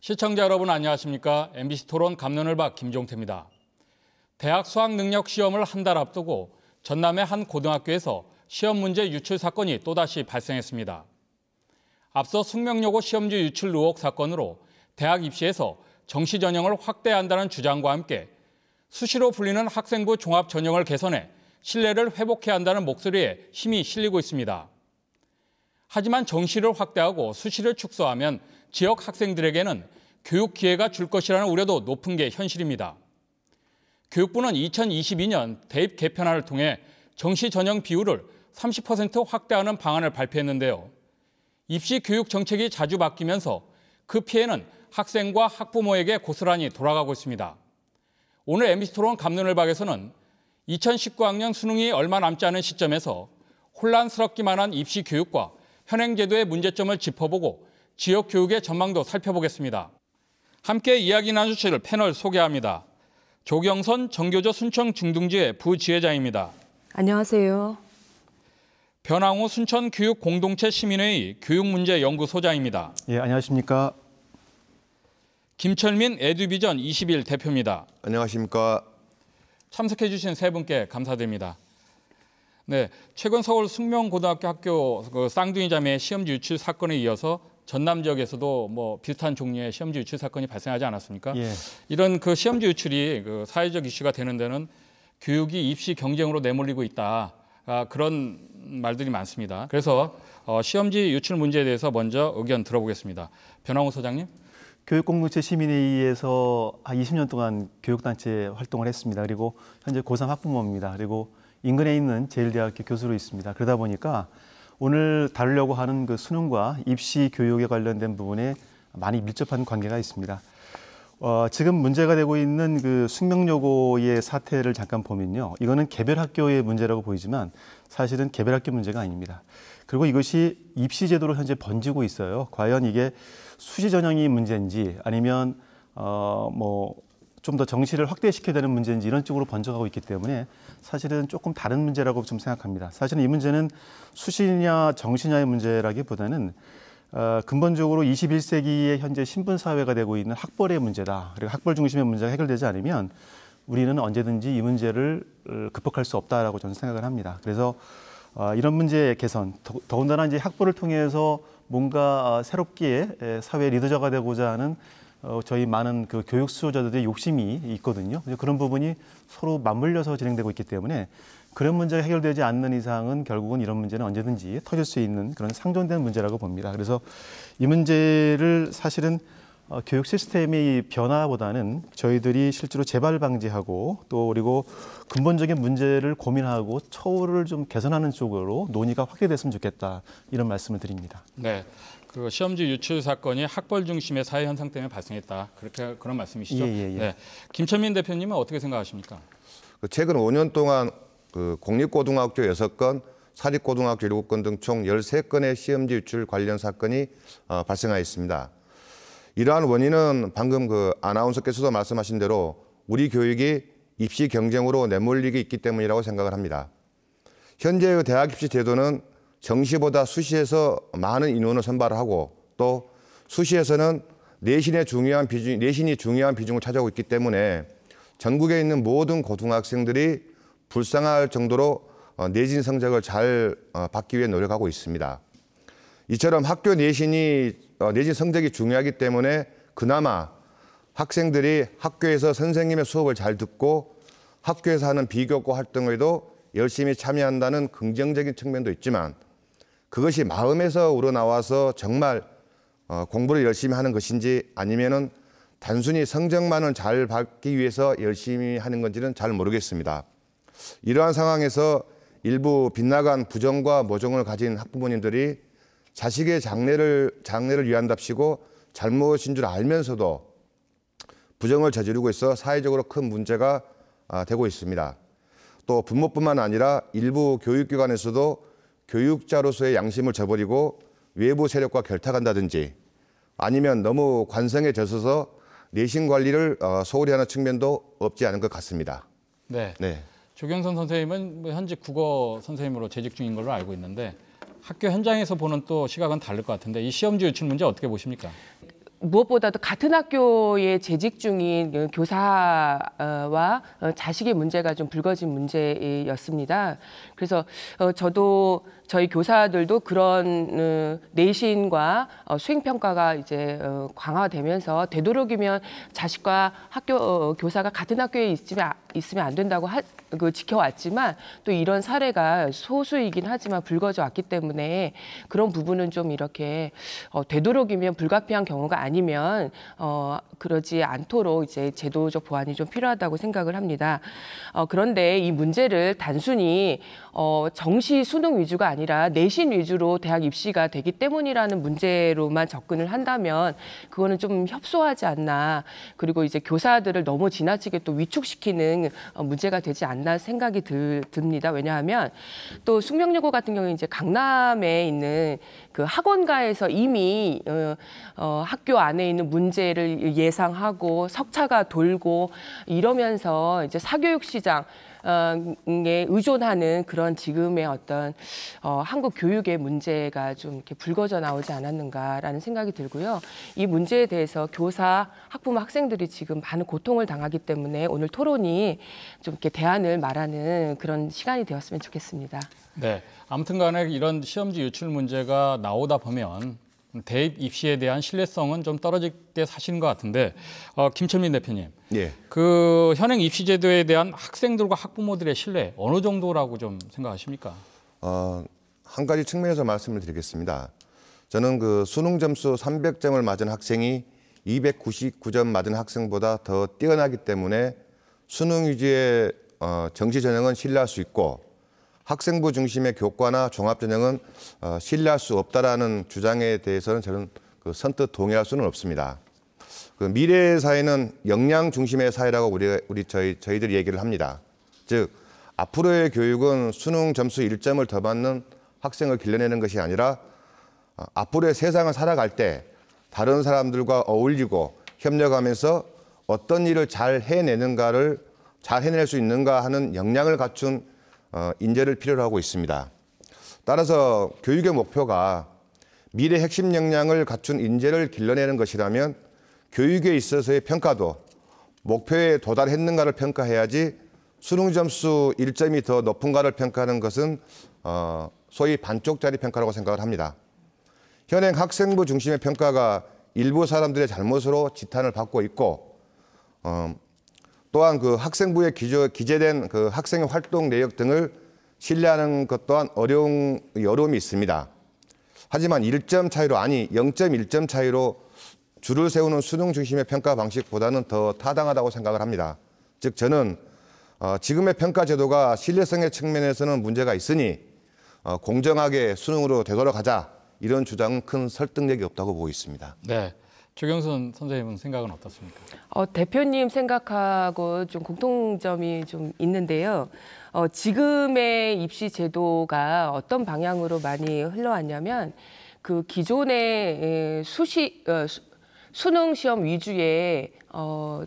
시청자 여러분 안녕하십니까? MBC 토론 갑론을박 김종태입니다. 대학 수학능력 시험을 한 달 앞두고 전남의 한 고등학교에서 시험 문제 유출 사건이 또다시 발생했습니다. 앞서 숙명여고 시험지 유출 의혹 사건으로 대학 입시에서 정시 전형을 확대한다는 주장과 함께 수시로 불리는 학생부 종합 전형을 개선해 신뢰를 회복해야 한다는 목소리에 힘이 실리고 있습니다. 하지만 정시를 확대하고 수시를 축소하면 지역 학생들에게는 교육 기회가 줄 것이라는 우려도 높은 게 현실입니다. 교육부는 2022년 대입 개편안을 통해 정시 전형 비율을 30% 확대하는 방안을 발표했는데요. 입시 교육 정책이 자주 바뀌면서 그 피해는 학생과 학부모에게 고스란히 돌아가고 있습니다. 오늘 MBC 토론 갑론을박에서는 2019학년 수능이 얼마 남지 않은 시점에서 혼란스럽기만 한 입시 교육과 현행 제도의 문제점을 짚어보고 지역 교육의 전망도 살펴보겠습니다. 함께 이야기 나누실 패널 소개합니다. 조경선 정교조 순천중등지회 부지회장입니다. 안녕하세요. 변항우 순천교육공동체 시민회의 교육문제연구소장입니다. 예, 안녕하십니까. 김철민 에듀비전 21 대표입니다. 안녕하십니까. 참석해 주신 세 분께 감사드립니다. 네, 최근 서울 숙명고등학교 학교 쌍둥이 자매 시험지 유출 사건에 이어서 전남 지역에서도 비슷한 종류의 시험지 유출 사건이 발생하지 않았습니까? 예. 이런 시험지 유출이 사회적 이슈가 되는 데는 교육이 입시 경쟁으로 내몰리고 있다. 그런 말들이 많습니다. 그래서 시험지 유출 문제에 대해서 먼저 의견 들어보겠습니다. 변항우 소장님. 교육공동체 시민회의에서 한 20년 동안 교육단체 활동을 했습니다. 그리고 현재 고3 학부모입니다. 그리고 인근에 있는 제일대학교 교수로 있습니다. 그러다 보니까 오늘 다루려고 하는 수능과 입시 교육에 관련된 부분에 많이 밀접한 관계가 있습니다. 지금 문제가 되고 있는 숙명여고의 사태를 잠깐 보면요. 이거는 개별 학교의 문제라고 보이지만 사실은 개별 학교 문제가 아닙니다. 그리고 이것이 입시 제도로 현재 번지고 있어요. 과연 이게 수시 전형이 문제인지 아니면 좀 더 정시를 확대시켜야 되는 문제인지 이런 쪽으로 번져가고 있기 때문에 사실은 조금 다른 문제라고 좀 생각합니다. 사실은 이 문제는 수시냐 정시냐의 문제라기보다는 근본적으로 21세기의 현재 신분사회가 되고 있는 학벌의 문제다. 그리고 학벌 중심의 문제가 해결되지 않으면 우리는 언제든지 이 문제를 극복할 수 없다라고 저는 생각을 합니다. 그래서 이런 문제의 개선, 더군다나 이제 학벌을 통해서 뭔가 새롭게 사회 리더자가 되고자 하는 저희 많은 교육 수요자들의 욕심이 있거든요. 그런 부분이 서로 맞물려서 진행되고 있기 때문에 그런 문제가 해결되지 않는 이상은 결국은 이런 문제는 언제든지 터질 수 있는 그런 상존된 문제라고 봅니다. 그래서 이 문제를 사실은 교육 시스템의 변화보다는 저희들이 실제로 재발 방지하고 또 그리고 근본적인 문제를 고민하고 처우를 좀 개선하는 쪽으로 논의가 확대됐으면 좋겠다 이런 말씀을 드립니다. 네. 시험지 유출 사건이 학벌 중심의 사회 현상 때문에 발생했다. 그런 말씀이시죠? 예. 네. 김철민 대표님은 어떻게 생각하십니까? 최근 5년 동안 공립고등학교 6건, 사립고등학교 7건 등 총 13건의 시험지 유출 관련 사건이 발생하였습니다. 이러한 원인은 방금 아나운서께서도 말씀하신 대로 우리 교육이 입시 경쟁으로 내몰리고 있기 때문이라고 생각을 합니다. 현재의 대학 입시 제도는 정시보다 수시에서 많은 인원을 선발하고 또 수시에서는 내신이 중요한 비중을 차지하고 있기 때문에 전국에 있는 모든 고등학생들이 불쌍할 정도로 내신 성적을 잘 받기 위해 노력하고 있습니다. 이처럼 학교 내신 성적이 중요하기 때문에 그나마 학생들이 학교에서 선생님의 수업을 잘 듣고 학교에서 하는 비교과 활동에도 열심히 참여한다는 긍정적인 측면도 있지만 그것이 마음에서 우러나와서 정말 공부를 열심히 하는 것인지 아니면은 단순히 성적만을 잘 받기 위해서 열심히 하는 건지는 잘 모르겠습니다. 이러한 상황에서 일부 빗나간 부정과 모정을 가진 학부모님들이 자식의 장래를 위한답시고 잘못인 줄 알면서도 부정을 저지르고 있어 사회적으로 큰 문제가 되고 있습니다. 또 부모뿐만 아니라 일부 교육기관에서도 교육자로서의 양심을 저버리고 외부 세력과 결탁한다든지 아니면 너무 관성에 젖어서 내신 관리를 소홀히 하는 측면도 없지 않은 것 같습니다. 네. 조경선 선생님은 현재 국어 선생님으로 재직 중인 걸로 알고 있는데 학교 현장에서 보는 또 시각은 다를 것 같은데 이 시험지 유출 문제 어떻게 보십니까? 무엇보다도 같은 학교에 재직 중인 교사와 자식의 문제가 좀 불거진 문제였습니다. 그래서 저도 저희 교사들도 그런 내신과 수행평가가 이제 강화되면서 되도록이면 자식과 학교 교사가 같은 학교에 있으면 안 된다고 지켜왔지만 또 이런 사례가 소수이긴 하지만 불거져 왔기 때문에 그런 부분은 좀 이렇게 되도록이면 불가피한 경우가 아니면 그러지 않도록 이제 제도적 보완이 좀 필요하다고 생각을 합니다. 그런데 이 문제를 단순히 정시 수능 위주가 아니라 내신 위주로 대학 입시가 되기 때문이라는 문제로만 접근을 한다면 그거는 좀 협소하지 않나. 그리고 이제 교사들을 너무 지나치게 또 위축시키는 문제가 되지 않나 생각이 듭니다. 왜냐하면 또 숙명여고 같은 경우에 이제 강남에 있는 그 학원가에서 이미 학교 안에 있는 문제를 예상하고 석차가 돌고 이러면서 이제 사교육 시장 에 의존하는 그런 지금의 어떤 한국 교육의 문제가 좀 이렇게 불거져 나오지 않았는가라는 생각이 들고요. 이 문제에 대해서 교사, 학부모, 학생들이 지금 많은 고통을 당하기 때문에 오늘 토론이 좀 이렇게 대안을 말하는 그런 시간이 되었으면 좋겠습니다. 네, 아무튼간에 이런 시험지 유출 문제가 나오다 보면 대입 입시에 대한 신뢰성은 좀 떨어질 때 사실인 것 같은데 김철민 대표님, 예. 그 현행 입시 제도에 대한 학생들과 학부모들의 신뢰 어느 정도라고 좀 생각하십니까? 한 가지 측면에서 말씀을 드리겠습니다. 저는 그 수능 점수 300점을 맞은 학생이 299점 맞은 학생보다 더 뛰어나기 때문에 수능 위주의 정시 전형은 신뢰할 수 있고 학생부 중심의 교과나 종합전형은 신뢰할 수 없다라는 주장에 대해서는 저는 선뜻 동의할 수는 없습니다. 그 미래의 사회는 역량 중심의 사회라고 저희들이 얘기를 합니다. 즉 앞으로의 교육은 수능 점수 1점을 더 받는 학생을 길러내는 것이 아니라 앞으로의 세상을 살아갈 때 다른 사람들과 어울리고 협력하면서 어떤 일을 잘 해내는가를 잘 해낼 수 있는가 하는 역량을 갖춘 인재를 필요로 하고 있습니다. 따라서 교육의 목표가 미래 핵심 역량을 갖춘 인재를 길러내는 것이라면 교육에 있어서의 평가도 목표에 도달했는가를 평가해야지 수능 점수 1점이 더 높은가를 평가하는 것은 소위 반쪽짜리 평가라고 생각을 합니다. 현행 학생부 중심의 평가가 일부 사람들의 잘못으로 지탄을 받고 있고 또한 그 학생부에 기재된 그 학생의 활동 내역 등을 신뢰하는 것 또한 어려움이 있습니다. 하지만 1점 차이로 0.1점 차이로 줄을 세우는 수능 중심의 평가 방식보다는 더 타당하다고 생각을 합니다. 즉 저는 지금의 평가 제도가 신뢰성의 측면에서는 문제가 있으니 공정하게 수능으로 되돌아가자 이런 주장은 큰 설득력이 없다고 보고 있습니다. 네. 조경순 선생님은 생각은 어떻습니까? 대표님 생각하고 좀 공통점이 좀 있는데요. 지금의 입시 제도가 어떤 방향으로 많이 흘러왔냐면 그 기존의 수능 시험 위주의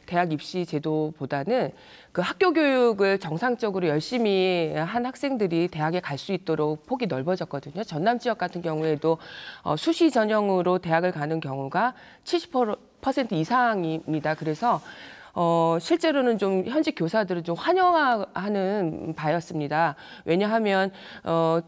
대학 입시 제도보다는 그 학교 교육을 정상적으로 열심히 한 학생들이 대학에 갈 수 있도록 폭이 넓어졌거든요. 전남 지역 같은 경우에도 수시 전형으로 대학을 가는 경우가 70% 이상입니다. 그래서 실제로는 좀 현직 교사들은 좀 환영하는 바였습니다. 왜냐하면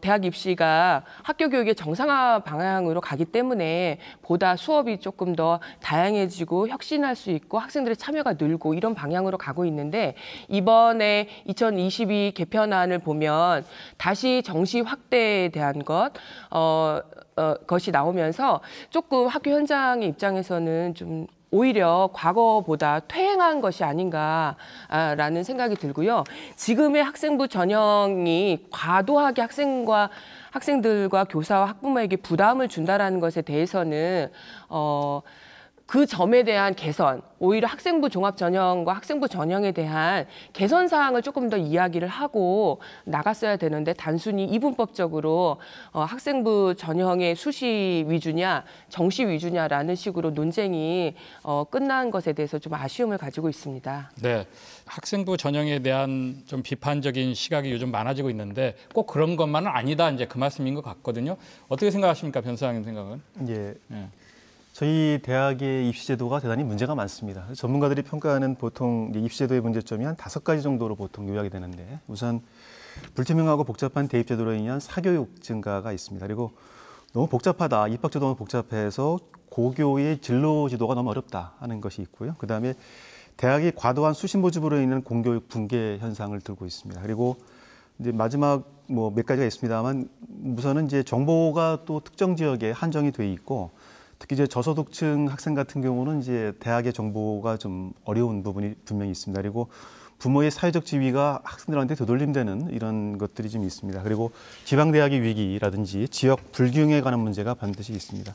대학 입시가 학교 교육의 정상화 방향으로 가기 때문에 보다 수업이 조금 더 다양해지고 혁신할 수 있고 학생들의 참여가 늘고 이런 방향으로 가고 있는데 이번에 2022 개편안을 보면 다시 정시 확대에 대한 것이 나오면서 조금 학교 현장의 입장에서는 좀 오히려 과거보다 퇴행한 것이 아닌가라는 생각이 들고요. 지금의 학생부 전형이 과도하게 학생들과 교사와 학부모에게 부담을 준다라는 것에 대해서는 그 점에 대한 개선, 오히려 학생부 종합 전형과 학생부 전형에 대한 개선 사항을 조금 더 이야기를 하고 나갔어야 되는데 단순히 이분법적으로 학생부 전형의 수시 위주냐 정시 위주냐라는 식으로 논쟁이 끝난 것에 대해서 좀 아쉬움을 가지고 있습니다. 네, 학생부 전형에 대한 좀 비판적인 시각이 요즘 많아지고 있는데 꼭 그런 것만은 아니다 이제 그 말씀인 것 같거든요. 어떻게 생각하십니까, 변호사님 생각은? 예. 예. 저희 대학의 입시 제도가 대단히 문제가 많습니다. 전문가들이 평가하는 보통 이제 입시 제도의 문제점이 한 5가지 정도로 보통 요약이 되는데, 우선 불투명하고 복잡한 대입 제도로 인한 사교육 증가가 있습니다. 그리고 너무 복잡하다, 입학 제도가 너무 복잡해서 고교의 진로 지도가 너무 어렵다 하는 것이 있고요. 그다음에 대학이 과도한 수시 모집으로 인한 공교육 붕괴 현상을 들고 있습니다. 그리고 이제 마지막 뭐 몇 가지가 있습니다만, 우선은 이제 정보가 또 특정 지역에 한정이 돼 있고, 특히 이제 저소득층 학생 같은 경우는 이제 대학의 정보가 좀 어려운 부분이 분명히 있습니다. 그리고 부모의 사회적 지위가 학생들한테 되돌림되는 이런 것들이 좀 있습니다. 그리고 지방대학의 위기라든지 지역 불균형에 관한 문제가 반드시 있습니다.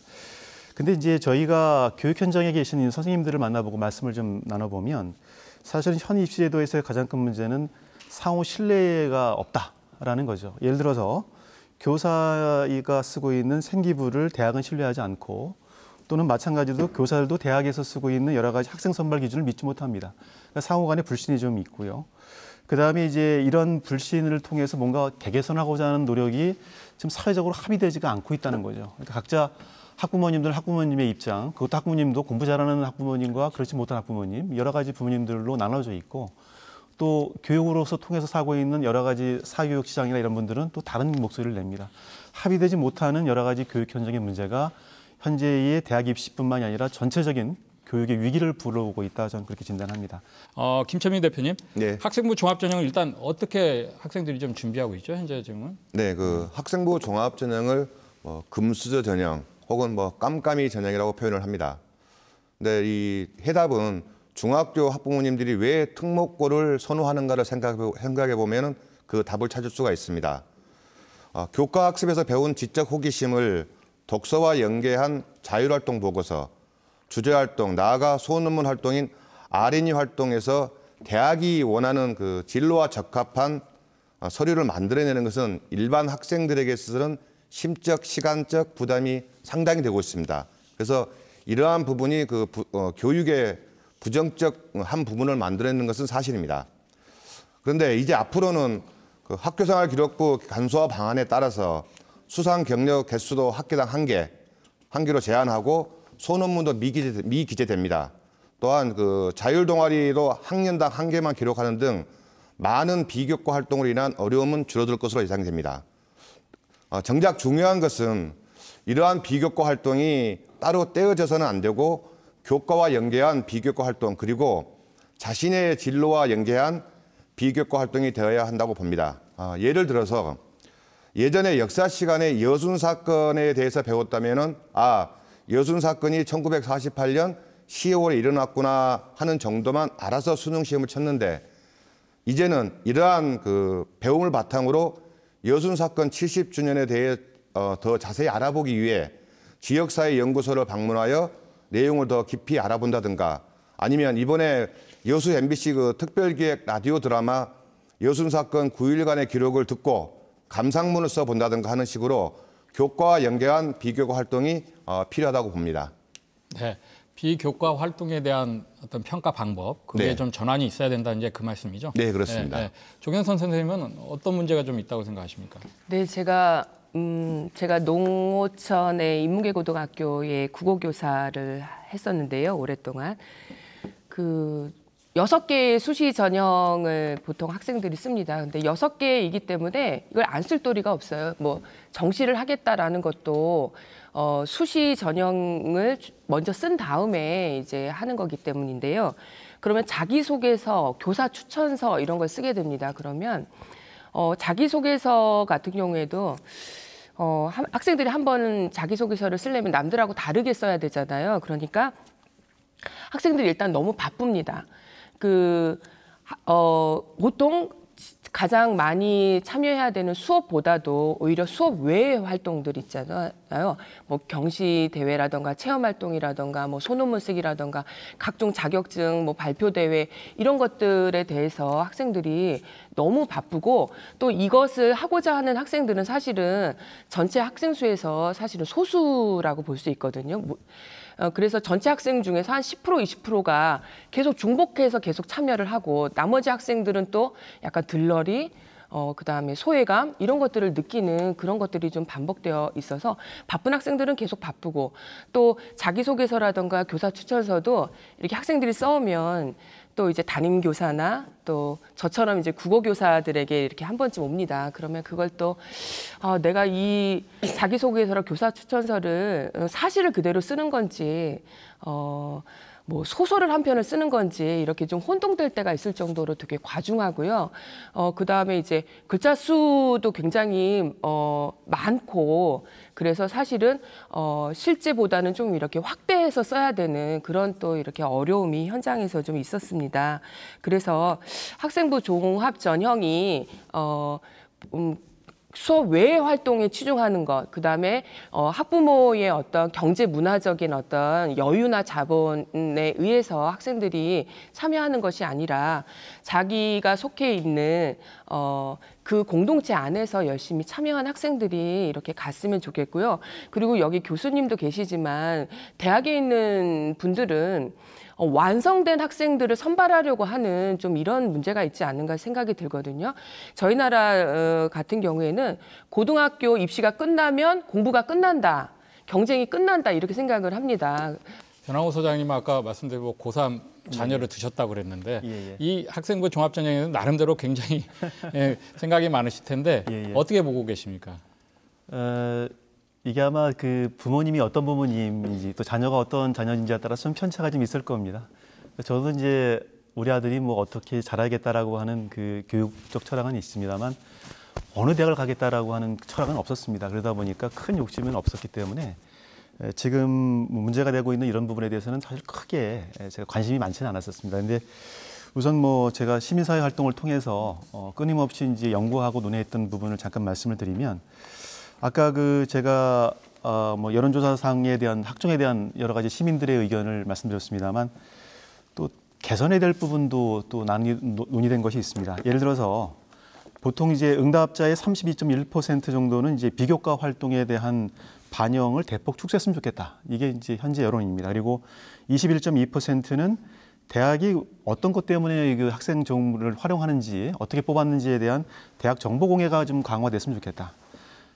근데 이제 저희가 교육 현장에 계신 선생님들을 만나보고 말씀을 좀 나눠보면, 사실은 현 입시제도에서의 가장 큰 문제는 상호 신뢰가 없다라는 거죠. 예를 들어서 교사가 쓰고 있는 생기부를 대학은 신뢰하지 않고, 또는 마찬가지로 교사들도 대학에서 쓰고 있는 여러 가지 학생 선발 기준을 믿지 못합니다. 그러니까 상호 간의 불신이 좀 있고요. 그다음에 이제 이런 불신을 통해서 뭔가 개개선하고자 하는 노력이 지금 사회적으로 합의되지가 않고 있다는 거죠. 그러니까 각자 학부모님의 입장, 그것도 학부모님도 공부 잘하는 학부모님과 그렇지 못한 학부모님, 여러 가지 부모님들로 나눠져 있고, 또 교육으로서 통해서 사고 있는 여러 가지 사교육 시장이나 이런 분들은 또 다른 목소리를 냅니다. 합의되지 못하는 여러 가지 교육 현장의 문제가 현재의 대학 입시뿐만이 아니라 전체적인 교육의 위기를 불러오고 있다, 저는 그렇게 진단합니다. 김철민 대표님, 네. 학생부 종합전형을 일단 어떻게 학생들이 좀 준비하고 있죠, 현재 지금은? 네, 그 학생부 종합 전형을 금수저 전형 혹은 깜깜이 전형이라고 표현을 합니다. 근데 이 해답은 중학교 학부모님들이 왜 특목고를 선호하는가를 생각해 보면은 그 답을 찾을 수가 있습니다. 교과 학습에서 배운 지적 호기심을 독서와 연계한 자율활동 보고서, 주제활동, 나아가 소논문 활동인 R&E 활동에서 대학이 원하는 그 진로와 적합한 서류를 만들어내는 것은 일반 학생들에게 있어서는 심적, 시간적 부담이 상당히 되고 있습니다. 그래서 이러한 부분이 교육의 부정적 한 부분을 만들어내는 것은 사실입니다. 그런데 이제 앞으로는 그 학교생활 기록부 간소화 방안에 따라서 수상 경력 개수도 학기당 1개로 제한하고 소논문도 미기재됩니다. 또한 그 자율 동아리도 학년당 1개만 기록하는 등 많은 비교과 활동으로 인한 어려움은 줄어들 것으로 예상됩니다. 정작 중요한 것은 이러한 비교과 활동이 따로 떼어져서는 안 되고, 교과와 연계한 비교과 활동, 그리고 자신의 진로와 연계한 비교과 활동이 되어야 한다고 봅니다. 예를 들어서 예전에 역사 시간에 여순 사건에 대해서 배웠다면은 여순 사건이 1948년 10월에 일어났구나 하는 정도만 알아서 수능 시험을 쳤는데, 이제는 이러한 그 배움을 바탕으로 여순 사건 70주년에 대해 더 자세히 알아보기 위해 지역사회 연구소를 방문하여 내용을 더 깊이 알아본다든가, 아니면 이번에 여수 MBC 그 특별기획 라디오 드라마 여순 사건 9일간의 기록을 듣고 감상문을 써본다든가 하는 식으로 교과와 연계한 비교과 활동이 필요하다고 봅니다. 네, 비교과 활동에 대한 어떤 평가 방법, 그게 네. 좀 전환이 있어야 된다, 이제 그 말씀이죠? 네, 그렇습니다. 네. 조경선 선생님은 어떤 문제가 좀 있다고 생각하십니까? 네, 제가 농어촌의 인문계 고등학교에 국어교사를 했었는데요, 오랫동안. 6개의 수시 전형을 보통 학생들이 씁니다. 근데 6개이기 때문에 이걸 안 쓸 도리가 없어요. 뭐 정시를 하겠다라는 것도 수시 전형을 먼저 쓴 다음에 이제 하는 거기 때문인데요. 그러면 자기소개서, 교사 추천서 이런 걸 쓰게 됩니다. 그러면 자기소개서 같은 경우에도 학생들이 한 번 자기소개서를 쓰려면 남들하고 다르게 써야 되잖아요. 그러니까 학생들이 일단 너무 바쁩니다. 보통 가장 많이 참여해야 되는 수업보다도 오히려 수업 외의 활동들 있잖아요. 뭐 경시 대회라던가 체험 활동이라던가 뭐 소논문 쓰기라던가 각종 자격증 뭐 발표 대회 이런 것들에 대해서 학생들이 너무 바쁘고, 또 이것을 하고자 하는 학생들은 사실은 전체 학생 수에서 사실은 소수라고 볼 수 있거든요. 그래서 전체 학생 중에서 한 10%, 20%가 계속 중복해서 계속 참여를 하고, 나머지 학생들은 또 약간 들러리, 그다음에 소외감 이런 것들을 느끼는 그런 것들이 좀 반복되어 있어서 바쁜 학생들은 계속 바쁘고 또 자기소개서라든가 교사 추천서도 이렇게 학생들이 써오면 또 이제 담임 교사나 또 저처럼 이제 국어 교사들에게 이렇게 한 번쯤 옵니다. 그러면 그걸 또 내가 이 자기소개서랑 교사 추천서를 사실을 그대로 쓰는 건지 뭐 소설을 한 편을 쓰는 건지 이렇게 좀 혼동될 때가 있을 정도로 되게 과중하고요. 그다음에 이제 글자 수도 굉장히 많고 그래서 사실은 실제보다는 좀 이렇게 확대해서 써야 되는 그런 또 이렇게 어려움이 현장에서 좀 있었습니다. 그래서 학생부 종합 전형이 수업 외의 활동에 치중하는 것, 그다음에 학부모의 어떤 경제 문화적인 어떤 여유나 자본에 의해서 학생들이 참여하는 것이 아니라 자기가 속해 있는 그 공동체 안에서 열심히 참여한 학생들이 이렇게 갔으면 좋겠고요. 그리고 여기 교수님도 계시지만 대학에 있는 분들은 완성된 학생들을 선발하려고 하는 좀 이런 문제가 있지 않는가 생각이 들거든요. 저희 나라 같은 경우에는 고등학교 입시가 끝나면 공부가 끝난다, 경쟁이 끝난다 이렇게 생각을 합니다. 변항호 소장님 아까 말씀드린 고3 자녀를 두셨다고 그랬는데 이 학생부 종합전형에는 나름대로 굉장히 생각이 많으실 텐데 어떻게 보고 계십니까? 이게 아마 그 부모님이 어떤 부모님인지 또 자녀가 어떤 자녀인지에 따라 좀 편차가 좀 있을 겁니다. 저도 이제 우리 아들이 뭐 어떻게 잘하겠다라고 하는 그 교육적 철학은 있습니다만 어느 대학을 가겠다라고 하는 철학은 없었습니다. 그러다 보니까 큰 욕심은 없었기 때문에 지금 문제가 되고 있는 이런 부분에 대해서는 사실 크게 제가 관심이 많지는 않았었습니다. 근데 우선 뭐 제가 시민사회 활동을 통해서 끊임없이 이제 연구하고 논의했던 부분을 잠깐 말씀을 드리면 아까 그 제가 뭐 여론조사상에 대한 학종에 대한 여러 가지 시민들의 의견을 말씀드렸습니다만 또 개선해야 될 부분도 또 논의된 것이 있습니다. 예를 들어서 보통 이제 응답자의 32.1% 정도는 이제 비교과 활동에 대한 반영을 대폭 축소했으면 좋겠다. 이게 이제 현재 여론입니다. 그리고 21.2%는 대학이 어떤 것 때문에 그 학생 정보를 활용하는지 어떻게 뽑았는지에 대한 대학 정보 공개가 좀 강화됐으면 좋겠다.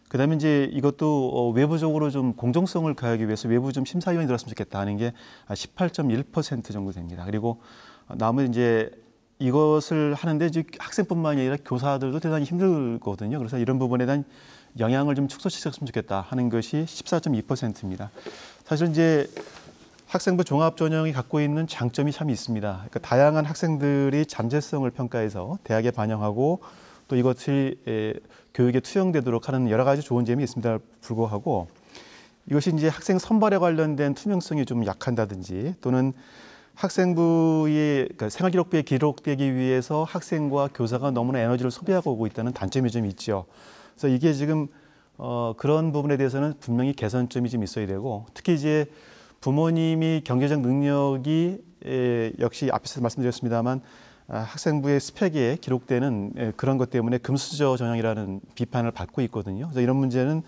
그다음에 이제 이것도 외부적으로 좀 공정성을 가하기 위해서 외부 좀 심사위원이 들었으면 좋겠다 하는 게 18.1% 정도 됩니다. 그리고 남은 이제 이것을 하는데 이제 학생뿐만이 아니라 교사들도 대단히 힘들거든요. 그래서 이런 부분에 대한 영향을 좀 축소시켰으면 좋겠다 하는 것이 14.2%입니다. 사실 이제 학생부 종합 전형이 갖고 있는 장점이 참 있습니다. 그러니까 다양한 학생들이 잠재성을 평가해서 대학에 반영하고 또 이것이 교육에 투영되도록 하는 여러 가지 좋은 점이 있습니다. 불구하고 이것이 이제 학생 선발에 관련된 투명성이 좀 약한다든지 또는 학생부의 그러니까 생활기록부에 기록되기 위해서 학생과 교사가 너무나 에너지를 소비하고 오고 있다는 단점이 좀 있죠. 그래서 이게 지금 그런 부분에 대해서는 분명히 개선점이 좀 있어야 되고 특히 이제 부모님이 경제적 능력이 역시 앞에서 말씀드렸습니다만 학생부의 스펙에 기록되는 그런 것 때문에 금수저 전형이라는 비판을 받고 있거든요. 그래서 이런 문제는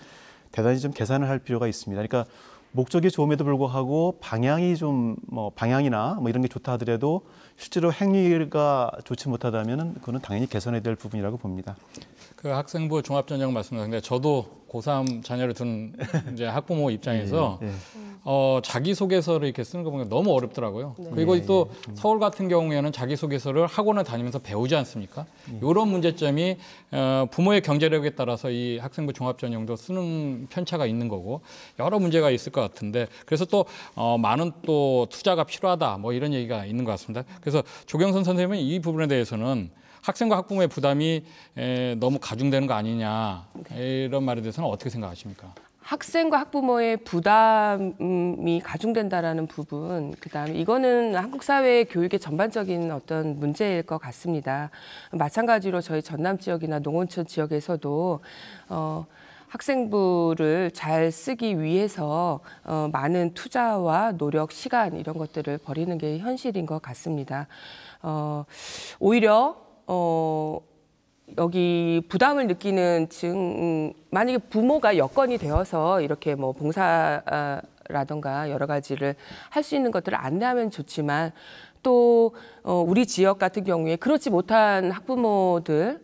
대단히 좀 개선을 할 필요가 있습니다. 그러니까 목적이 좋음에도 불구하고 방향이 좀 방향이나 이런 게 좋다 하더라도 실제로 행위가 좋지 못하다면은 그거는 당연히 개선해야 될 부분이라고 봅니다. 그 학생부 종합전형 말씀하셨는데 저도 고3 자녀를 둔 이제 학부모 입장에서 자기소개서를 이렇게 쓰는 거 보면 너무 어렵더라고요. 그리고 또 서울 같은 경우에는 자기소개서를 학원을 다니면서 배우지 않습니까? 이런 문제점이 부모의 경제력에 따라서 이 학생부 종합전형도 쓰는 편차가 있는 거고 여러 문제가 있을 것 같은데 그래서 또 많은 또 투자가 필요하다 뭐 이런 얘기가 있는 것 같습니다. 그래서 조경선 선생님은 이 부분에 대해서는 학생과 학부모의 부담이 너무 가중되는 거 아니냐 이런 말에 대해서는 어떻게 생각하십니까? 학생과 학부모의 부담이 가중된다라는 부분, 그다음에 이거는 한국 사회 교육의 전반적인 어떤 문제일 것 같습니다. 마찬가지로 저희 전남 지역이나 농어촌 지역에서도 학생부를 잘 쓰기 위해서 많은 투자와 노력, 시간 이런 것들을 벌이는 게 현실인 것 같습니다. 오히려 여기 부담을 느끼는 만약에 부모가 여건이 되어서 이렇게 뭐 봉사라던가 여러 가지를 할 수 있는 것들을 안내하면 좋지만 또 우리 지역 같은 경우에 그렇지 못한 학부모들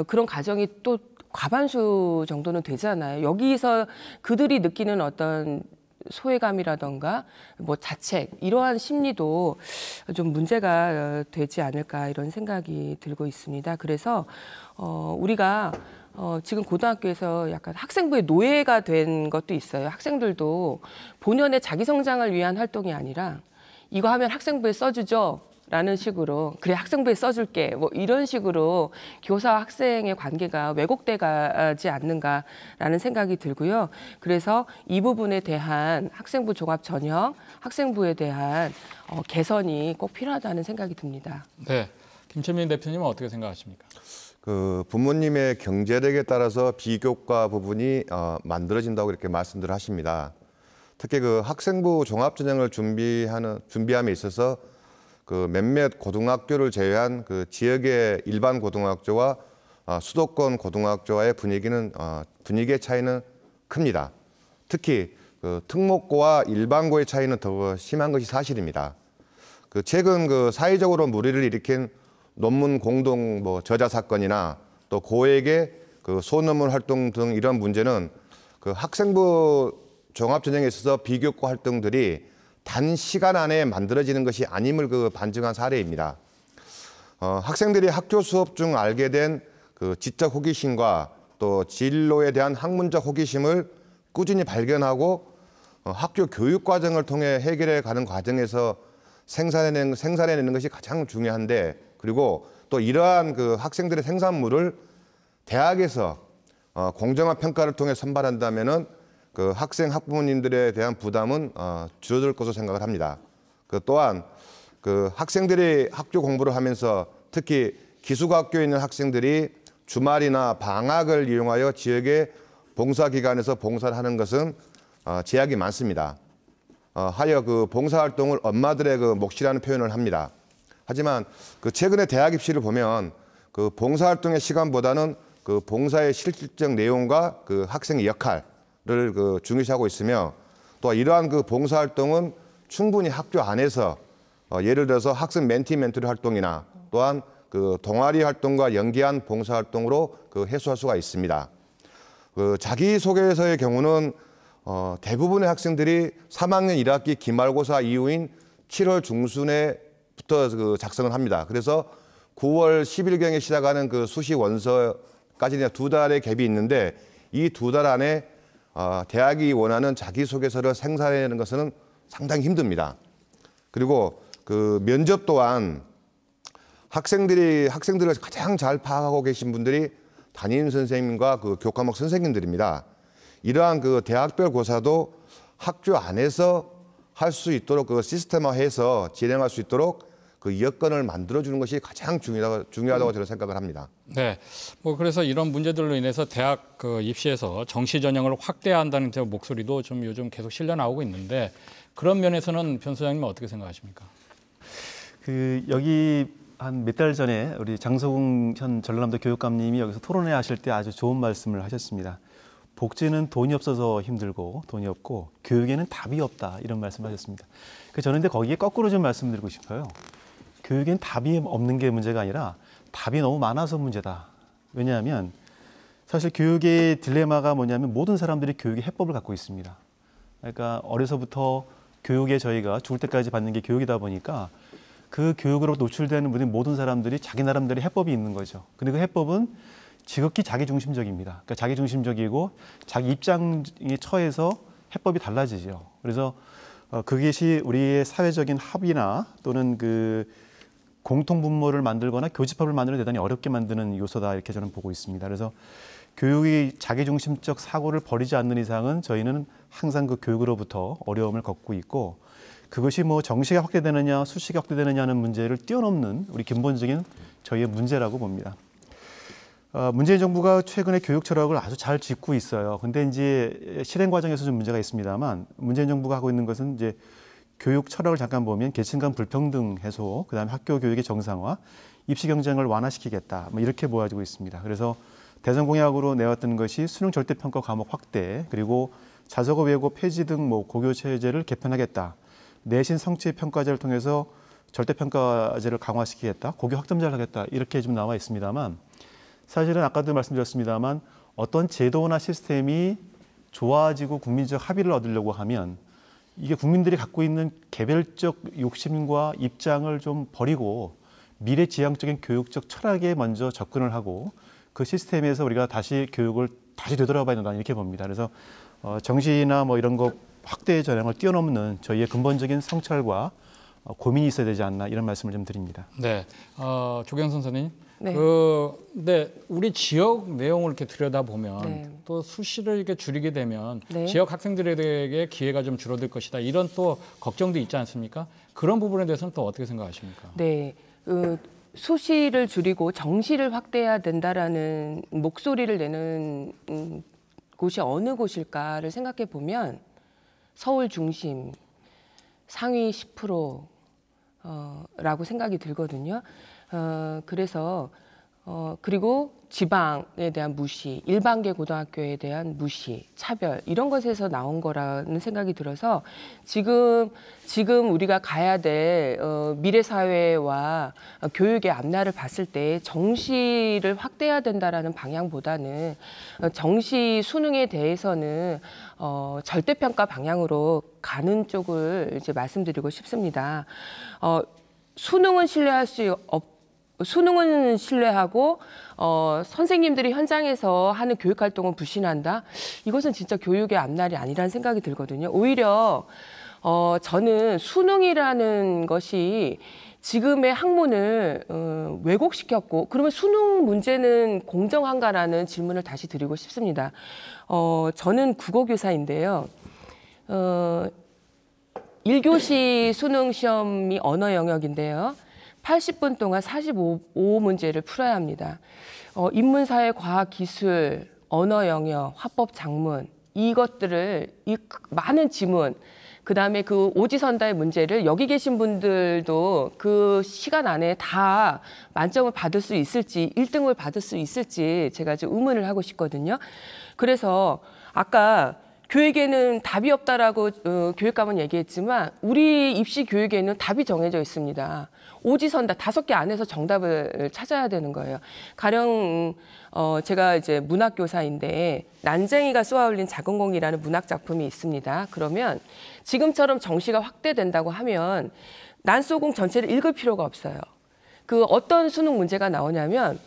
그런 가정이 또 과반수 정도는 되잖아요. 여기서 그들이 느끼는 어떤 소외감이라던가 뭐 자책 이러한 심리도 좀 문제가 되지 않을까 이런 생각이 들고 있습니다. 그래서 우리가 지금 고등학교에서 약간 학생부의 노예가 된 것도 있어요. 학생들도 본연의 자기 성장을 위한 활동이 아니라 이거 하면 학생부에 써주죠. 라는 식으로 그래 학생부에 써줄게 뭐 이런 식으로 교사와 학생의 관계가 왜곡돼 가지 않는가라는 생각이 들고요. 그래서 이 부분에 대한 학생부 종합 전형 학생부에 대한 개선이 꼭 필요하다는 생각이 듭니다. 네, 김철민 대표님은 어떻게 생각하십니까? 그 부모님의 경제력에 따라서 비교과 부분이 만들어진다고 이렇게 말씀들 하십니다. 특히 그 학생부 종합전형을 준비함에 있어서 그 몇몇 고등학교를 제외한 그 지역의 일반 고등학교와 수도권 고등학교와의 분위기의 차이는 큽니다. 특히 그 특목고와 일반고의 차이는 더 심한 것이 사실입니다. 그 최근 그 사회적으로 물의를 일으킨 논문 공동 저자 사건이나 또 고액의 그 소논문 활동 등 이런 문제는 그 학생부 종합전형에 있어서 비교과 활동들이 단시간 안에 만들어지는 것이 아님을 그 반증한 사례입니다. 학생들이 학교 수업 중 알게 된 그 지적 호기심과 또 진로에 대한 학문적 호기심을 꾸준히 발견하고 학교 교육 과정을 통해 해결해 가는 과정에서 생산해내는 것이 가장 중요한데 그리고 또 이러한 그 학생들의 생산물을 대학에서 공정한 평가를 통해 선발한다면은 그 학생 학부모님들에 대한 부담은 줄어들 것으로 생각을 합니다. 그 또한 그 학생들이 학교 공부를 하면서 특히 기숙학교에 있는 학생들이 주말이나 방학을 이용하여 지역의 봉사기관에서 봉사를 하는 것은 제약이 많습니다. 하여 그 봉사활동을 엄마들의 그 몫이라는 표현을 합니다. 하지만 그 최근에 대학 입시를 보면 그 봉사활동의 시간보다는 그 봉사의 실질적 내용과 그 학생의 역할을 그 중요시하고 있으며 또 이러한 그 봉사활동은 충분히 학교 안에서 예를 들어서 학생 멘티 활동이나 또한 그 동아리 활동과 연계한 봉사활동으로 그 해소할 수가 있습니다. 그 자기소개서의 경우는 대부분의 학생들이 3학년 1학기 기말고사 이후인 7월 중순에부터 그 작성을 합니다. 그래서 9월 10일경에 시작하는 그 수시 원서까지는 2달의 갭이 있는데 이 2달 안에 대학이 원하는 자기소개서를 생산해내는 것은 상당히 힘듭니다. 그리고 그 면접 또한 학생들을 가장 잘 파악하고 계신 분들이 담임 선생님과 그 교과목 선생님들입니다. 이러한 그 대학별 고사도 학교 안에서 할 수 있도록 그 시스템화해서 진행할 수 있도록 그 여건을 만들어주는 것이 가장 중요하다고 저는 생각을 합니다. 네, 그래서 이런 문제들로 인해서 대학 그 입시에서 정시 전형을 확대해야 한다는 목소리도 좀 요즘 계속 실려 나오고 있는데 그런 면에서는 변 소장님은 어떻게 생각하십니까? 여기 한 몇 달 전에 우리 장소궁 현 전라남도 교육감님이 여기서 토론회 하실 때 아주 좋은 말씀을 하셨습니다. 복지는 돈이 없어서 힘들고 돈이 없고 교육에는 답이 없다 이런 말씀을 하셨습니다. 저는 근데 거기에 거꾸로 좀 말씀드리고 싶어요. 교육엔 답이 없는 게 문제가 아니라 답이 너무 많아서 문제다. 왜냐하면 사실 교육의 딜레마가 뭐냐면 모든 사람들이 교육의 해법을 갖고 있습니다. 그러니까 어려서부터 교육에 저희가 죽을 때까지 받는 게 교육이다 보니까 그 교육으로 노출되는 모든 사람들이 자기 나름대로 해법이 있는 거죠. 근데 그 해법은 지극히 자기중심적입니다. 그러니까 자기중심적이고 자기 입장에 처해서 해법이 달라지죠. 그래서 그것이 우리의 사회적인 합의나 또는 그 공통분모를 만들거나 교집합을 만드는 대단히 어렵게 만드는 요소다 이렇게 저는 보고 있습니다. 그래서 교육이 자기중심적 사고를 버리지 않는 이상은 저희는 항상 그 교육으로부터 어려움을 겪고 있고 그것이 정시가 확대되느냐 수시가 확대되느냐는 문제를 뛰어넘는 우리 근본적인 저희의 문제라고 봅니다. 문재인 정부가 최근에 교육 철학을 아주 잘 짚고 있어요. 근데 이제 실행 과정에서 좀 문제가 있습니다만 문재인 정부가 하고 있는 것은 이제 교육 철학을 잠깐 보면 계층 간 불평등 해소, 그다음에 학교 교육의 정상화, 입시 경쟁을 완화시키겠다 이렇게 보여지고 있습니다. 그래서 대선 공약으로 내왔던 것이 수능 절대평가 과목 확대, 그리고 자소고 외고 폐지 등 고교 체제를 개편하겠다. 내신 성취 평가제를 통해서 절대평가제를 강화시키겠다. 고교 학점제를 하겠다. 이렇게 좀 나와 있습니다만 사실은 아까도 말씀드렸습니다만 어떤 제도나 시스템이 좋아지고 국민적 합의를 얻으려고 하면 이게 국민들이 갖고 있는 개별적 욕심과 입장을 좀 버리고 미래지향적인 교육적 철학에 먼저 접근을 하고 그 시스템에서 우리가 다시 교육을 다시 되돌아봐야 된다 이렇게 봅니다. 그래서 정시나 뭐 이런 거 확대의 전향을 뛰어넘는 저희의 근본적인 성찰과 고민이 있어야 되지 않나 이런 말씀을 좀 드립니다. 네, 조경선 선생님. 네. 네, 우리 지역 내용을 이렇게 들여다보면 네. 또 수시를 이렇게 줄이게 되면 네. 지역 학생들에게 기회가 좀 줄어들 것이다. 이런 또 걱정도 있지 않습니까? 그런 부분에 대해서는 또 어떻게 생각하십니까? 네, 수시를 줄이고 정시를 확대해야 된다라는 목소리를 내는 곳이 어느 곳일까를 생각해 보면 서울 중심 상위 10%라고 생각이 들거든요. 그래서 그리고 지방에 대한 무시, 일반계 고등학교에 대한 무시, 차별 이런 것에서 나온 거라는 생각이 들어서 지금 우리가 가야 될 미래 사회와 교육의 앞날을 봤을 때 정시를 확대해야 된다라는 방향보다는 정시 수능에 대해서는 절대평가 방향으로 가는 쪽을 이제 말씀드리고 싶습니다. 수능은 신뢰하고 선생님들이 현장에서 하는 교육 활동을 부신한다. 이것은 진짜 교육의 앞날이 아니라는 생각이 들거든요. 오히려 저는 수능이라는 것이 지금의 학문을 왜곡시켰고 그러면 수능 문제는 공정한가라는 질문을 다시 드리고 싶습니다. 저는 국어교사인데요. 1교시 수능 시험이 언어 영역인데요. 80분 동안 45문제를 풀어야 합니다. 인문사회, 과학, 기술, 언어 영역, 화법, 작문 이것들을 많은 지문 그다음에 그 오지선다의 문제를 여기 계신 분들도 그 시간 안에 다 만점을 받을 수 있을지 1등을 받을 수 있을지 제가 좀 의문을 하고 싶거든요. 그래서 아까 교육에는 답이 없다라고 교육감은 얘기했지만 우리 입시 교육에는 답이 정해져 있습니다. 오지선다 5개 안에서 정답을 찾아야 되는 거예요. 가령 제가 이제 문학교사인데 난쟁이가 쏘아올린 작은 공이라는 문학 작품이 있습니다. 그러면 지금처럼 정시가 확대된다고 하면 난쏘공 전체를 읽을 필요가 없어요. 그 어떤 수능 문제가 나오냐면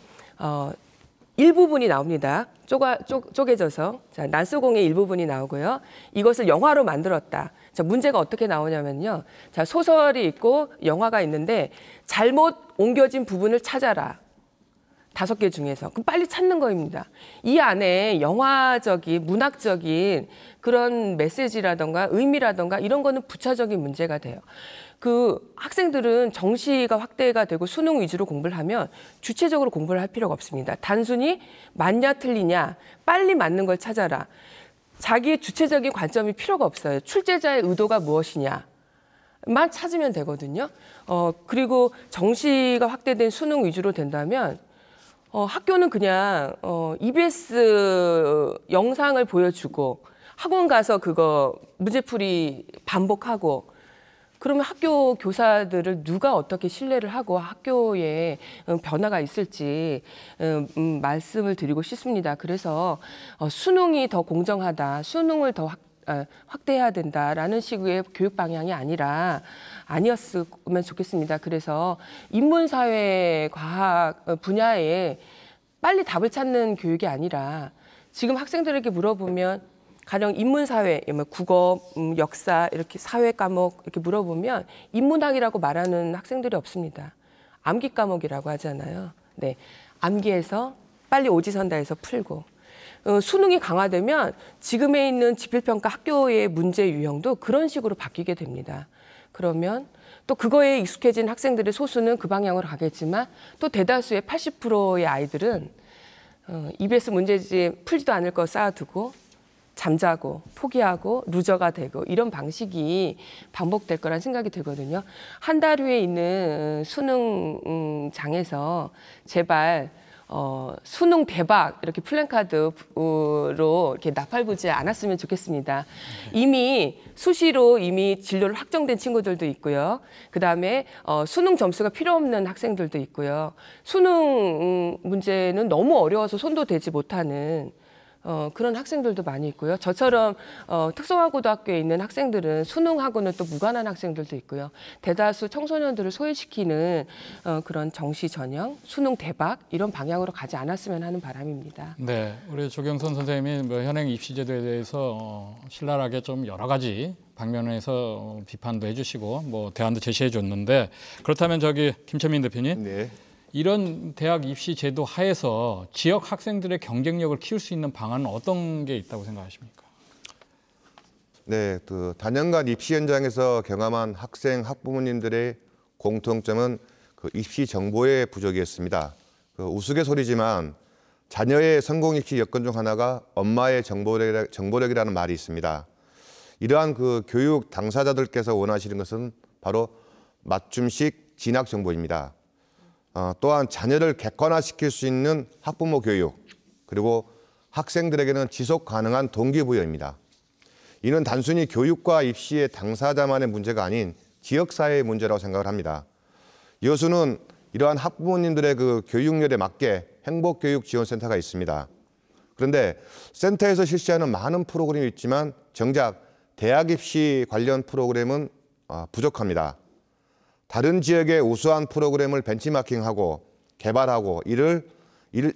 일부분이 나옵니다. 쪼개져서 자, 난쏘공의 일부분이 나오고요. 이것을 영화로 만들었다. 자, 문제가 어떻게 나오냐면요. 자, 소설이 있고 영화가 있는데 잘못 옮겨진 부분을 찾아라. 5개 중에서. 그럼 빨리 찾는 거입니다. 이 안에 영화적인, 문학적인 그런 메시지라던가 의미라던가 이런 거는 부차적인 문제가 돼요. 그 학생들은 정시가 확대가 되고 수능 위주로 공부를 하면 주체적으로 공부를 할 필요가 없습니다. 단순히 맞냐 틀리냐 빨리 맞는 걸 찾아라. 자기의 주체적인 관점이 필요가 없어요. 출제자의 의도가 무엇이냐만 찾으면 되거든요. 그리고 정시가 확대된 수능 위주로 된다면 학교는 그냥 EBS 영상을 보여주고 학원 가서 그거 문제풀이 반복하고 그러면 학교 교사들을 누가 어떻게 신뢰를 하고 학교에 변화가 있을지 말씀을 드리고 싶습니다. 그래서 수능이 더 공정하다, 수능을 더 확대해야 된다라는 식의 교육 방향이 아니었으면 좋겠습니다. 그래서 인문사회, 과학 분야에 빨리 답을 찾는 교육이 아니라 지금 학생들에게 물어보면 가령 인문사회, 국어, 역사 이렇게 사회 과목 이렇게 물어보면 인문학이라고 말하는 학생들이 없습니다. 암기 과목이라고 하잖아요. 네, 암기해서 빨리 오지선다해서 풀고 수능이 강화되면 지금에 있는 지필평가 학교의 문제 유형도 그런 식으로 바뀌게 됩니다. 그러면 또 그거에 익숙해진 학생들의 소수는 그 방향으로 가겠지만 또 대다수의 80%의 아이들은 EBS 문제집 풀지도 않을 거 쌓아두고 잠자고 포기하고 루저가 되고 이런 방식이 반복될 거란 생각이 들거든요. 한 달 후에 있는 수능장에서 제발 수능 대박 이렇게 플랜카드로 이렇게 나팔부지 않았으면 좋겠습니다. 이미 수시로 이미 진로를 확정된 친구들도 있고요. 그다음에 수능 점수가 필요 없는 학생들도 있고요. 수능 문제는 너무 어려워서 손도 대지 못하는 그런 학생들도 많이 있고요. 저처럼 특성화고등학교에 있는 학생들은 수능하고는 또 무관한 학생들도 있고요. 대다수 청소년들을 소외시키는 그런 정시 전형, 수능 대박 이런 방향으로 가지 않았으면 하는 바람입니다. 네, 우리 조경선 선생님이 뭐 현행 입시제도에 대해서 신랄하게 좀 여러 가지 방면에서 비판도 해주시고 뭐 대안도 제시해줬는데 그렇다면 저기 김천민 대표님. 네. 이런 대학 입시 제도 하에서 지역 학생들의 경쟁력을 키울 수 있는 방안은 어떤 게 있다고 생각하십니까? 네, 그 단연간 입시 현장에서 경험한 학생, 학부모님들의 공통점은 그 입시 정보의 부족이었습니다. 그 우스갯소리지만 자녀의 성공 입시 여건 중 하나가 엄마의 정보력이라는 말이 있습니다. 이러한 그 교육 당사자들께서 원하시는 것은 바로 맞춤식 진학 정보입니다. 또한 자녀를 객관화시킬 수 있는 학부모 교육, 그리고 학생들에게는 지속 가능한 동기부여입니다. 이는 단순히 교육과 입시의 당사자만의 문제가 아닌 지역사회의 문제라고 생각을 합니다. 여수는 이러한 학부모님들의 그 교육열에 맞게 행복교육지원센터가 있습니다. 그런데 센터에서 실시하는 많은 프로그램이 있지만 정작 대학 입시 관련 프로그램은 부족합니다. 다른 지역의 우수한 프로그램을 벤치마킹하고 개발하고 이를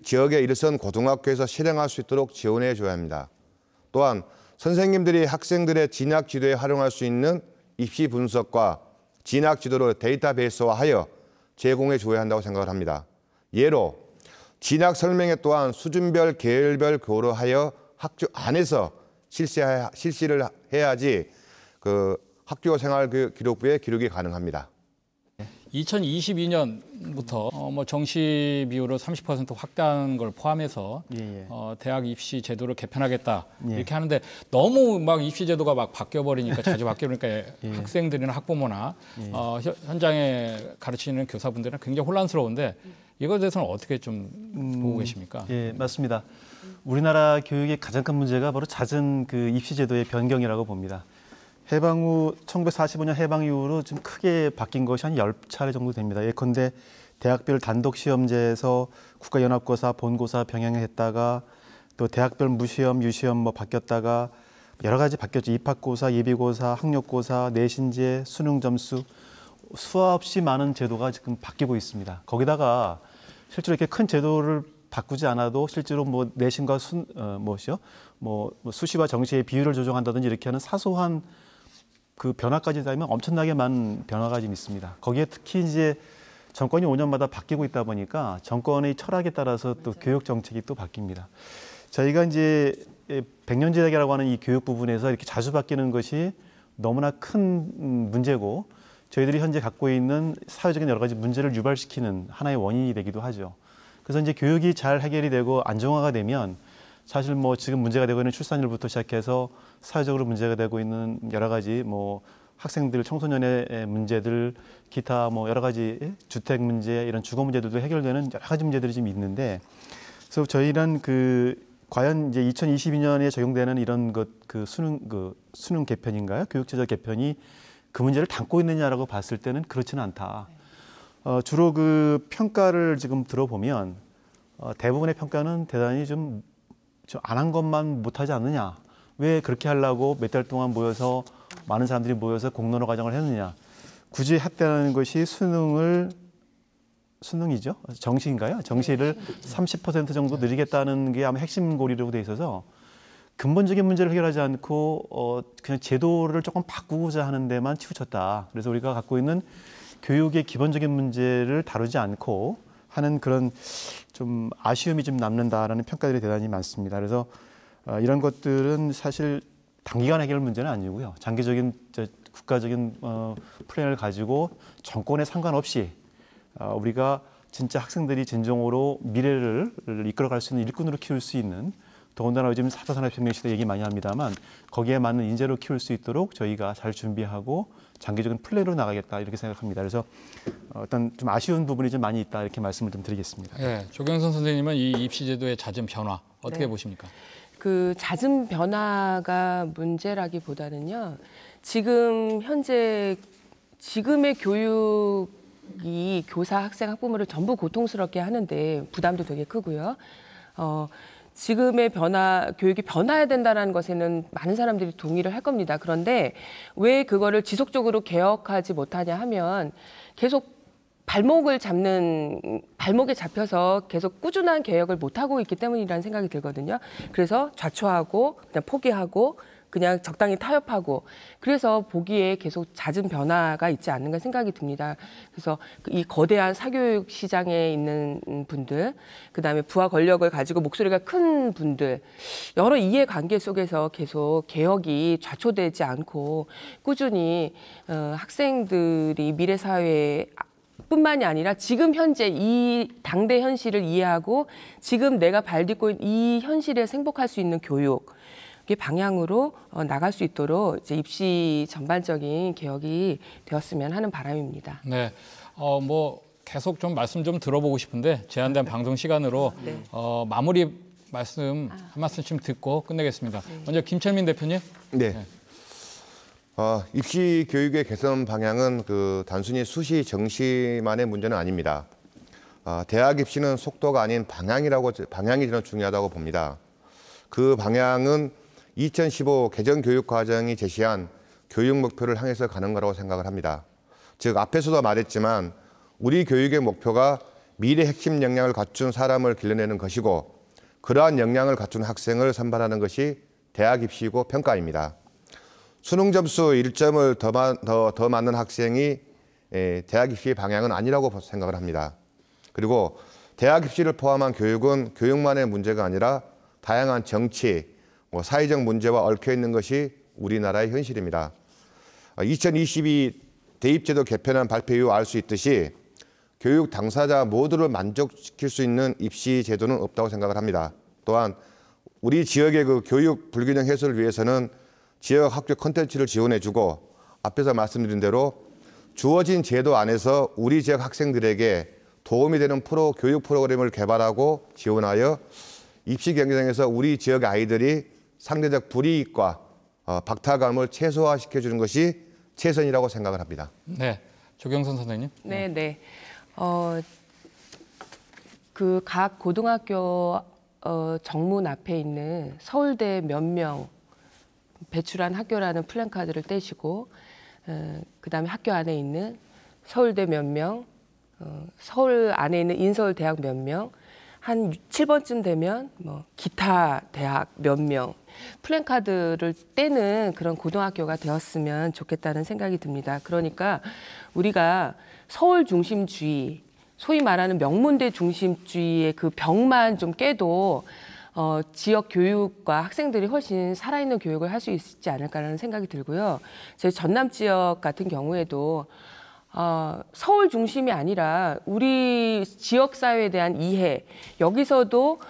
지역의 일선 고등학교에서 실행할 수 있도록 지원해 줘야 합니다. 또한 선생님들이 학생들의 진학 지도에 활용할 수 있는 입시 분석과 진학 지도를 데이터베이스화하여 제공해 줘야 한다고 생각을 합니다. 예로 진학 설명회 또한 수준별, 계열별 고려하여 학교 안에서 실시를 해야지 그 학교 생활 기록부에 기록이 가능합니다. 2022년부터 뭐 정시 비율을 30% 확대한 걸 포함해서 대학 입시 제도를 개편하겠다 이렇게 하는데 너무 막 입시 제도가 막 바뀌어 버리니까 자주 바뀌어 버리니까 학생들이나 학부모나 현장에 가르치는 교사분들은 굉장히 혼란스러운데 이거에 대해서는 어떻게 좀 보고 계십니까? 예, 맞습니다. 우리나라 교육의 가장 큰 문제가 바로 잦은 그 입시 제도의 변경이라고 봅니다. 해방 후 1945년 해방 이후로 좀 크게 바뀐 것이 한 10차례 정도 됩니다. 예컨대 대학별 단독 시험제에서 국가연합고사, 본고사 병행했다가 또 대학별 무시험, 유시험 뭐 바뀌었다가 여러 가지 바뀌었죠. 입학고사, 예비고사, 학력고사, 내신제, 수능 점수 수없이 많은 제도가 지금 바뀌고 있습니다. 거기다가 실제로 이렇게 큰 제도를 바꾸지 않아도 실제로 뭐 내신과 수시와 정시의 비율을 조정한다든지 이렇게 하는 사소한 그 변화까지 다면 엄청나게 많은 변화가 지금 있습니다. 거기에 특히 이제 정권이 5년마다 바뀌고 있다 보니까 정권의 철학에 따라서 또 교육 정책이 또 바뀝니다. 저희가 이제 백년지대학이라고 하는 이 교육 부분에서 이렇게 자주 바뀌는 것이 너무나 큰 문제고 저희들이 현재 갖고 있는 사회적인 여러 가지 문제를 유발시키는 하나의 원인이 되기도 하죠. 그래서 이제 교육이 잘 해결이 되고 안정화가 되면 사실 뭐 지금 문제가 되고 있는 출산율부터 시작해서 사회적으로 문제가 되고 있는 여러 가지 뭐 학생들, 청소년의 문제들, 기타 뭐 여러 가지 주택 문제, 이런 주거 문제들도 해결되는 여러 가지 문제들이 지금 있는데, 그래서 저희는 과연 이제 2022년에 적용되는 이런 수능 개편인가요? 교육제도 개편이 그 문제를 담고 있느냐라고 봤을 때는 그렇지는 않다. 주로 그 평가를 지금 들어보면 대부분의 평가는 대단히 좀 안 한 것만 못하지 않느냐. 왜 그렇게 하려고 몇 달 동안 모여서 많은 사람들이 모여서 공론화 과정을 했느냐. 굳이 했다는 것이 수능이죠. 정시인가요? 정시를 30% 정도 늘리겠다는 게 아마 핵심 고리로 돼 있어서 근본적인 문제를 해결하지 않고 그냥 제도를 조금 바꾸고자 하는 데만 치우쳤다. 그래서 우리가 갖고 있는 교육의 기본적인 문제를 다루지 않고 하는 그런 좀 아쉬움이 좀 남는다라는 평가들이 대단히 많습니다. 그래서 이런 것들은 사실 단기간 해결 문제는 아니고요. 장기적인 국가적인 플랜을 가지고 정권에 상관없이 우리가 진짜 학생들이 진정으로 미래를 이끌어갈 수 있는 일꾼으로 키울 수 있는, 더군다나 요즘 4차 산업혁명 시대 얘기 많이 합니다만 거기에 맞는 인재로 키울 수 있도록 저희가 잘 준비하고 장기적인 플랜으로 나가겠다 이렇게 생각합니다. 그래서 어떤 좀 아쉬운 부분이 좀 많이 있다 이렇게 말씀을 좀 드리겠습니다. 네, 조경선 선생님은 이 입시 제도의 잦은 변화 어떻게 네. 보십니까? 그 잦은 변화가 문제라기보다는요. 지금 현재 지금의 교육이 교사, 학생, 학부모를 전부 고통스럽게 하는데 부담도 되게 크고요. 지금의 교육이 변화해야 된다는 것에는 많은 사람들이 동의를 할 겁니다. 그런데 왜 그거를 지속적으로 개혁하지 못하냐 하면 계속 발목에 잡혀서 계속 꾸준한 개혁을 못하고 있기 때문이라는 생각이 들거든요. 그래서 좌초하고 그냥 포기하고 그냥 적당히 타협하고 그래서 보기에 계속 잦은 변화가 있지 않는가 생각이 듭니다. 그래서 이 거대한 사교육 시장에 있는 분들, 그다음에 부와 권력을 가지고 목소리가 큰 분들, 여러 이해관계 속에서 계속 개혁이 좌초되지 않고 꾸준히 학생들이 미래 사회에 뿐만이 아니라 지금 현재 이 당대 현실을 이해하고 지금 내가 발딛고 있는 이 현실에 행복할 수 있는 교육 이 방향으로 나갈 수 있도록 이제 입시 전반적인 개혁이 되었으면 하는 바람입니다. 네, 뭐 계속 좀 말씀 좀 들어보고 싶은데 제한된 방송 시간으로 네. 마무리 말씀 한 말씀씩 듣고 끝내겠습니다. 네. 먼저 김철민 대표님. 네. 네. 입시 교육의 개선 방향은 단순히 수시 정시만의 문제는 아닙니다. 대학 입시는 속도가 아닌 방향이 저는 중요하다고 봅니다. 그 방향은 2015 개정교육과정이 제시한 교육 목표를 향해서 가는 거라고 생각을 합니다. 즉 앞에서도 말했지만 우리 교육의 목표가 미래 핵심 역량을 갖춘 사람을 길러내는 것이고 그러한 역량을 갖춘 학생을 선발하는 것이 대학 입시고 평가입니다. 수능 점수 1점을 더 맞는 학생이 대학 입시의 방향은 아니라고 생각을 합니다. 그리고 대학 입시를 포함한 교육은 교육만의 문제가 아니라 다양한 정치, 사회적 문제와 얽혀 있는 것이 우리나라의 현실입니다. 2022 대입제도 개편안 발표 이후 알 수 있듯이 교육 당사자 모두를 만족시킬 수 있는 입시 제도는 없다고 생각을 합니다. 또한 우리 지역의 교육 불균형 해소를 위해서는 지역 학교 콘텐츠를 지원해주고 앞에서 말씀드린 대로 주어진 제도 안에서 우리 지역 학생들에게 도움이 되는 교육 프로그램을 개발하고 지원하여 입시 경쟁에서 우리 지역의 아이들이 상대적 불이익과 박탈감을 최소화시켜주는 것이 최선이라고 생각을 합니다. 네, 조경선 선생님. 네. 그 각 고등학교 정문 앞에 있는 서울대 몇 명 배출한 학교라는 플랜카드를 떼시고 그다음에 학교 안에 있는 서울대 몇 명, 서울 안에 있는 인서울대학 몇 명, 한 7번쯤 되면 기타 대학 몇 명 플랜카드를 떼는 그런 고등학교가 되었으면 좋겠다는 생각이 듭니다. 그러니까 우리가 서울 중심주의, 소위 말하는 명문대 중심주의의 그 벽만 좀 깨도 지역 교육과 학생들이 훨씬 살아있는 교육을 할 수 있지 않을까라는 생각이 들고요. 제 전남 지역 같은 경우에도 서울 중심이 아니라 우리 지역 사회에 대한 이해, 여기서도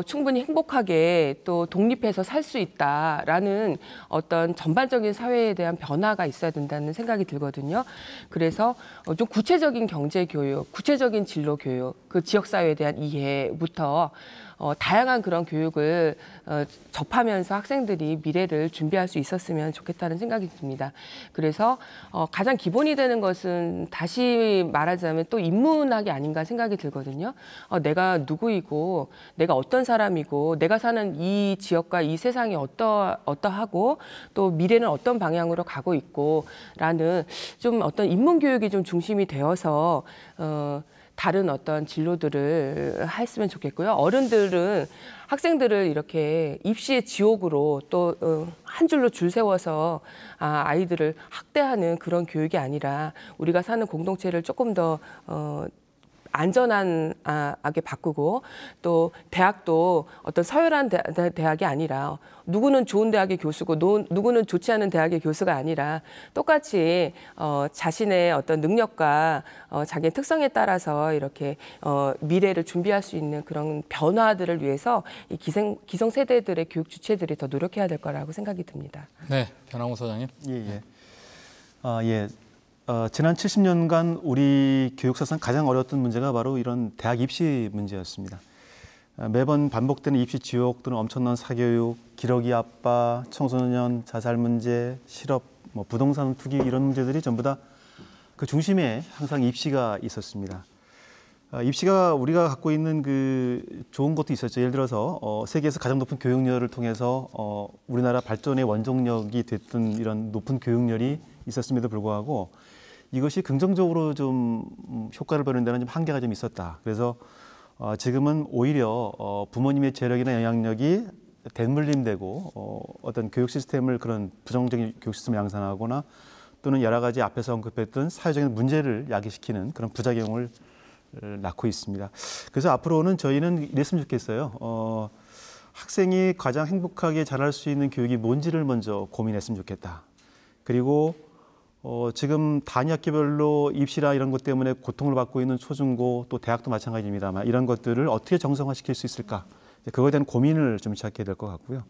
충분히 행복하게 또 독립해서 살 수 있다라는 어떤 전반적인 사회에 대한 변화가 있어야 된다는 생각이 들거든요. 그래서 좀 구체적인 경제 교육, 구체적인 진로 교육, 그 지역 사회에 대한 이해부터 다양한 그런 교육을 접하면서 학생들이 미래를 준비할 수 있었으면 좋겠다는 생각이 듭니다. 그래서 가장 기본이 되는 것은 다시 말하자면 또 인문학이 아닌가 생각이 들거든요. 내가 누구이고 내가 어떤 사람이고 내가 사는 이 지역과 이 세상이 어떠하고 또 미래는 어떤 방향으로 가고 있고 라는 좀 어떤 인문 교육이 좀 중심이 되어서 다른 어떤 진로들을 했으면 좋겠고요. 어른들은 학생들을 이렇게 입시의 지옥으로 또 한 줄로 줄 세워서 아이들을 학대하는 그런 교육이 아니라 우리가 사는 공동체를 조금 더 안전하게 바꾸고 또 대학도 어떤 서열한 대학이 아니라 누구는 좋은 대학의 교수고 누구는 좋지 않은 대학의 교수가 아니라 똑같이 자신의 어떤 능력과 자기의 특성에 따라서 이렇게 미래를 준비할 수 있는 그런 변화들을 위해서 이 기성세대들의 교육 주체들이 더 노력해야 될 거라고 생각이 듭니다. 네, 변항우 소장님. 예. 지난 70년간 우리 교육사상 가장 어려웠던 문제가 바로 이런 대학 입시 문제였습니다. 매번 반복되는 입시 지옥 또는 엄청난 사교육, 기러기 아빠, 청소년 자살 문제, 실업, 부동산 투기 이런 문제들이 전부 다 그 중심에 항상 입시가 있었습니다. 입시가 우리가 갖고 있는 그 좋은 것도 있었죠. 예를 들어서 세계에서 가장 높은 교육열을 통해서 우리나라 발전의 원동력이 됐던 이런 높은 교육열이 있었음에도 불구하고 이것이 긍정적으로 좀 효과를 보는 데는 좀 한계가 좀 있었다. 그래서 지금은 오히려 부모님의 재력이나 영향력이 대물림되고 어떤 교육 시스템을 그런 부정적인 교육 시스템을 양산하거나 또는 여러 가지 앞에서 언급했던 사회적인 문제를 야기시키는 그런 부작용을 낳고 있습니다. 그래서 앞으로는 저희는 이랬으면 좋겠어요. 학생이 가장 행복하게 자랄 수 있는 교육이 뭔지를 먼저 고민했으면 좋겠다. 그리고 지금 단위학교별로 입시라 이런 것 때문에 고통을 받고 있는 초중고 또 대학도 마찬가지입니다만 이런 것들을 어떻게 정상화시킬 수 있을까? 그거에 대한 고민을 좀 시작해야 될 것 같고요.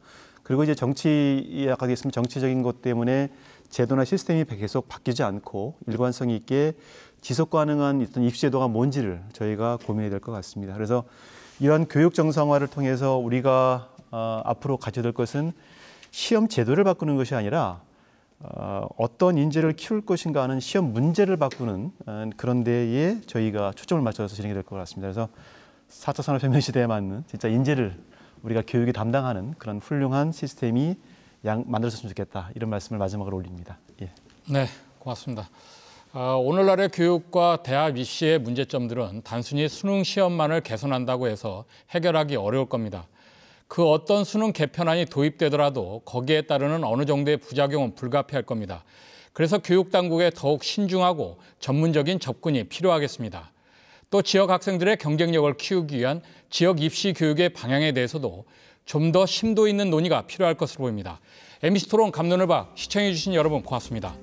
그리고 이제 정치 아까 있으면 정치적인 것 때문에 제도나 시스템이 계속 바뀌지 않고 일관성 있게 지속 가능한 어떤 입시 제도가 뭔지를 저희가 고민해야 될 것 같습니다. 그래서 이러한 교육 정상화를 통해서 우리가 앞으로 가져야 될 것은 시험 제도를 바꾸는 것이 아니라 어떤 인재를 키울 것인가 하는 시험 문제를 바꾸는 그런 데에 저희가 초점을 맞춰서 진행이 될 것 같습니다. 그래서 4차 산업혁명 시대에 맞는 진짜 인재를 우리가 교육에 담당하는 그런 훌륭한 시스템이 만들어졌으면 좋겠다. 이런 말씀을 마지막으로 올립니다. 예. 네, 고맙습니다. 오늘날의 교육과 대학 입시의 문제점들은 단순히 수능 시험만을 개선한다고 해서 해결하기 어려울 겁니다. 그 어떤 수능 개편안이 도입되더라도 거기에 따르는 어느 정도의 부작용은 불가피할 겁니다. 그래서 교육당국에 더욱 신중하고 전문적인 접근이 필요하겠습니다. 또 지역 학생들의 경쟁력을 키우기 위한 지역 입시 교육의 방향에 대해서도 좀 더 심도 있는 논의가 필요할 것으로 보입니다. MBC 토론 갑론을 봐 시청해 주신 여러분 고맙습니다.